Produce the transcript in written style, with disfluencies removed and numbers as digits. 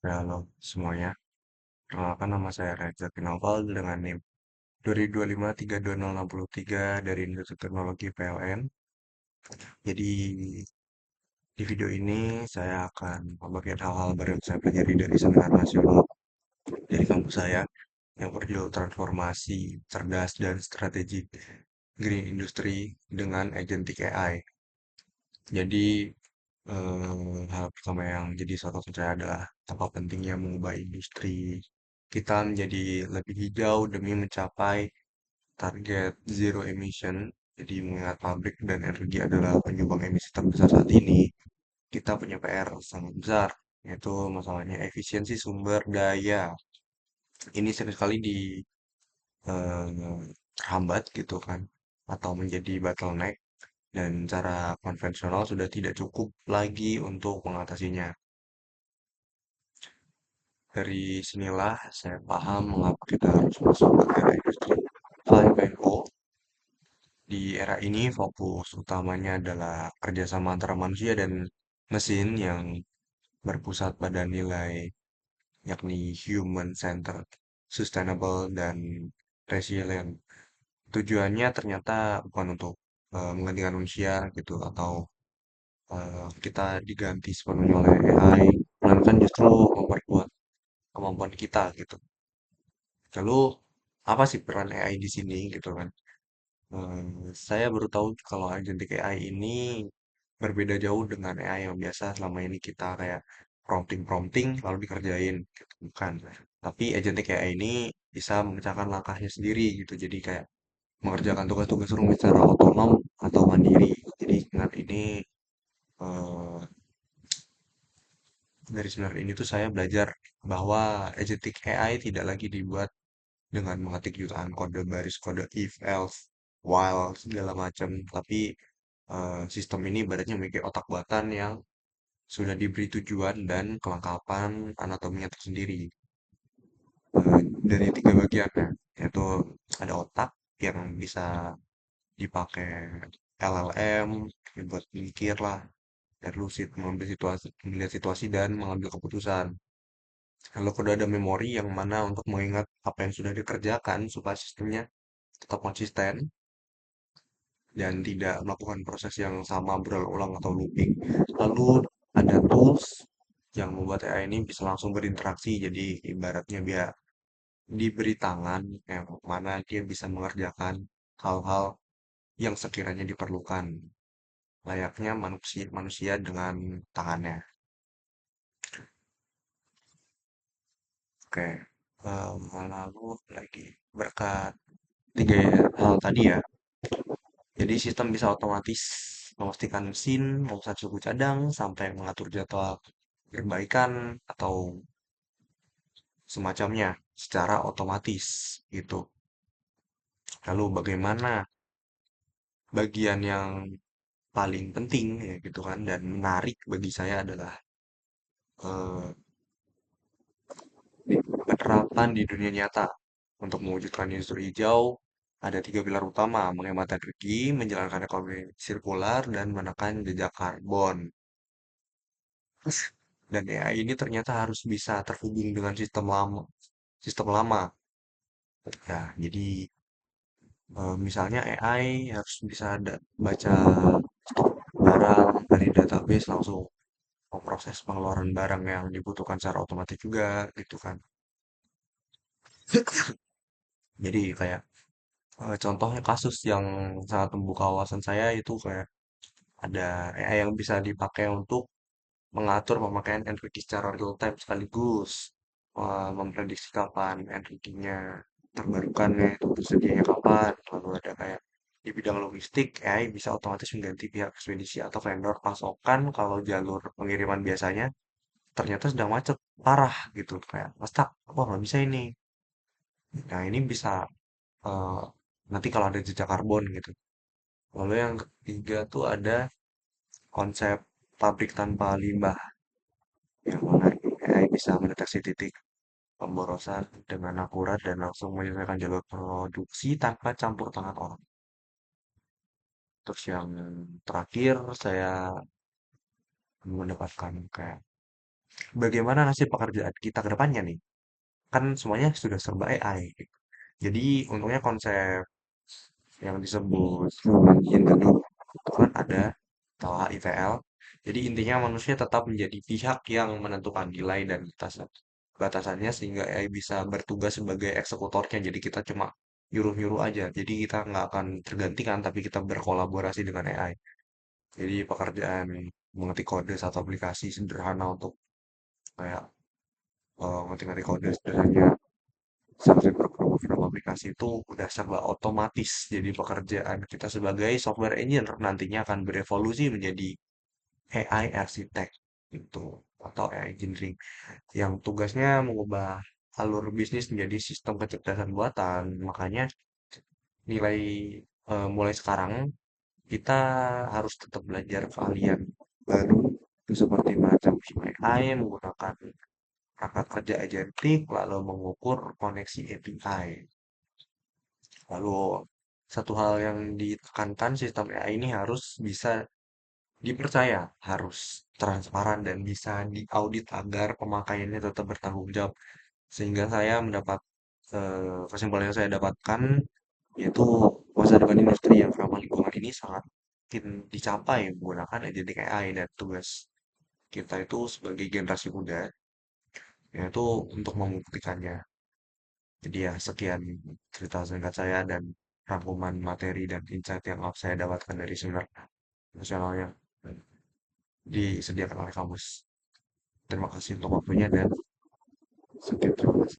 Halo semuanya, perkenalkan nama saya Reza Pinawal dengan NIM 225326063 dari Industri Teknologi PLN. Jadi di video ini saya akan membagikan hal-hal baru yang saya pelajari dari seminar nasional dari kampus saya yang berjudul Transformasi Cerdas dan Strategi Green Industry dengan Agentic AI. Jadi hal pertama yang jadi sorotan saya adalah apa pentingnya mengubah industri kita menjadi lebih hijau demi mencapai target zero emission. Jadi mengingat pabrik dan energi adalah penyumbang emisi terbesar saat ini, kita punya PR sangat besar, yaitu masalahnya efisiensi sumber daya. Ini seringkali terhambat gitu kan, atau menjadi bottleneck dan cara konvensional sudah tidak cukup lagi untuk mengatasinya. Dari sinilah saya paham mengapa kita harus masuk ke era industri 5.0. Di era ini fokus utamanya adalah kerjasama antara manusia dan mesin yang berpusat pada nilai yakni human centered, sustainable, dan resilient. Tujuannya ternyata bukan untuk menggantikan manusia gitu atau kita diganti sepenuhnya oleh AI, melainkan justru memperkuat kemampuan kita gitu. Lalu apa sih peran AI di sini gitu kan? Saya baru tahu kalau agentic AI ini berbeda jauh dengan AI yang biasa selama ini kita kayak prompting lalu dikerjain gitu. Bukan. Tapi agentic AI ini bisa memecahkan langkahnya sendiri gitu. Jadi kayak mengerjakan tugas-tugas rumit secara otonom atau mandiri. Jadi dengan ini eh, dari seminar ini tuh saya belajar bahwa agentic AI tidak lagi dibuat dengan mengetik jutaan kode baris kode if, else, while, segala macam. Tapi sistem ini ibaratnya memiliki otak buatan yang sudah diberi tujuan dan kelengkapan anatominya tersendiri. Dari tiga bagiannya, yaitu ada otak yang bisa dipakai LLM buat mikir lah, dan lucid mengambil situasi, melihat situasi dan mengambil keputusan. Lalu kedua ada memori yang mana untuk mengingat apa yang sudah dikerjakan supaya sistemnya tetap konsisten dan tidak melakukan proses yang sama berulang-ulang atau looping. Lalu ada tools yang membuat AI ini bisa langsung berinteraksi. Jadi ibaratnya dia diberi tangan yang mana dia bisa mengerjakan hal-hal yang sekiranya diperlukan. Layaknya manusia manusia dengan tangannya. Oke. Lalu lagi berkat tiga hal tadi ya. Jadi sistem bisa otomatis memastikan mesin, memesan suku cadang, sampai mengatur jadwal perbaikan atau semacamnya secara otomatis gitu. Lalu bagaimana bagian yang paling penting ya gitu kan dan menarik bagi saya adalah eh, penerapan di dunia nyata. Untuk mewujudkan industri hijau, ada tiga pilar utama, menghemat energi, menjalankan ekonomi sirkular, dan menekan jejak karbon. Dan AI ini ternyata harus bisa terhubung dengan sistem lama. Sistem lama. Ya, jadi misalnya AI harus bisa baca stok barang dari database langsung memproses pengeluaran barang yang dibutuhkan secara otomatis juga gitu kan. Jadi kayak contohnya kasus yang sangat membuka wawasan saya itu kayak ada AI yang bisa dipakai untuk mengatur pemakaian energi secara real time sekaligus memprediksi kapan energinya terbarukannya itu bersedianya kapan. Lalu ada kayak di bidang logistik AI bisa otomatis mengganti pihak ekspedisi atau vendor pasokan kalau jalur pengiriman biasanya ternyata sedang macet parah gitu kayak stuck, wah nggak bisa ini. Nah ini bisa eh, nanti kalau ada jejak karbon gitu. Lalu yang ketiga tuh ada konsep pabrik tanpa limbah yang mana AI bisa mendeteksi titik pemborosan dengan akurat dan langsung menyelesaikan jalur produksi tanpa campur tangan orang. Terus yang terakhir saya mendapatkan kayak bagaimana nasib pekerjaan kita ke depannya nih? Kan semuanya sudah serba AI. Jadi untungnya konsep yang disebut human in the loop itu kan ada atau HITL. Jadi intinya manusia tetap menjadi pihak yang menentukan nilai dan batasannya sehingga AI bisa bertugas sebagai eksekutornya. Jadi kita cuma nyuruh-nyuruh aja. Jadi kita nggak akan tergantikan, tapi kita berkolaborasi dengan AI. Jadi pekerjaan mengetik kode satu aplikasi sederhana untuk kayak ngetik-ngetik kode sederhana sampai program aplikasi itu udah serba otomatis. Jadi pekerjaan kita sebagai software engineer nantinya akan berevolusi menjadi AI architect itu atau AI engineering yang tugasnya mengubah alur bisnis menjadi sistem kecerdasan buatan. Makanya nilai mulai sekarang kita harus tetap belajar keahlian baru itu seperti macam AI menggunakan perangkat kerja agentik lalu mengukur koneksi API. Lalu satu hal yang ditekankan sistem AI ini harus bisa dipercaya, harus transparan dan bisa diaudit agar pemakaiannya tetap bertanggung jawab. Sehingga saya mendapat kesimpulan yang saya dapatkan yaitu masa depan industri yang ramah lingkungan ini sangat mungkin dicapai menggunakan agentic AI dan tugas kita itu sebagai generasi muda yaitu untuk membuktikannya. Jadi ya sekian cerita singkat saya dan rangkuman materi dan insight yang saya dapatkan dari seminar nasional yang disediakan oleh kampus. Terima kasih untuk waktunya dan sekian terima kasih.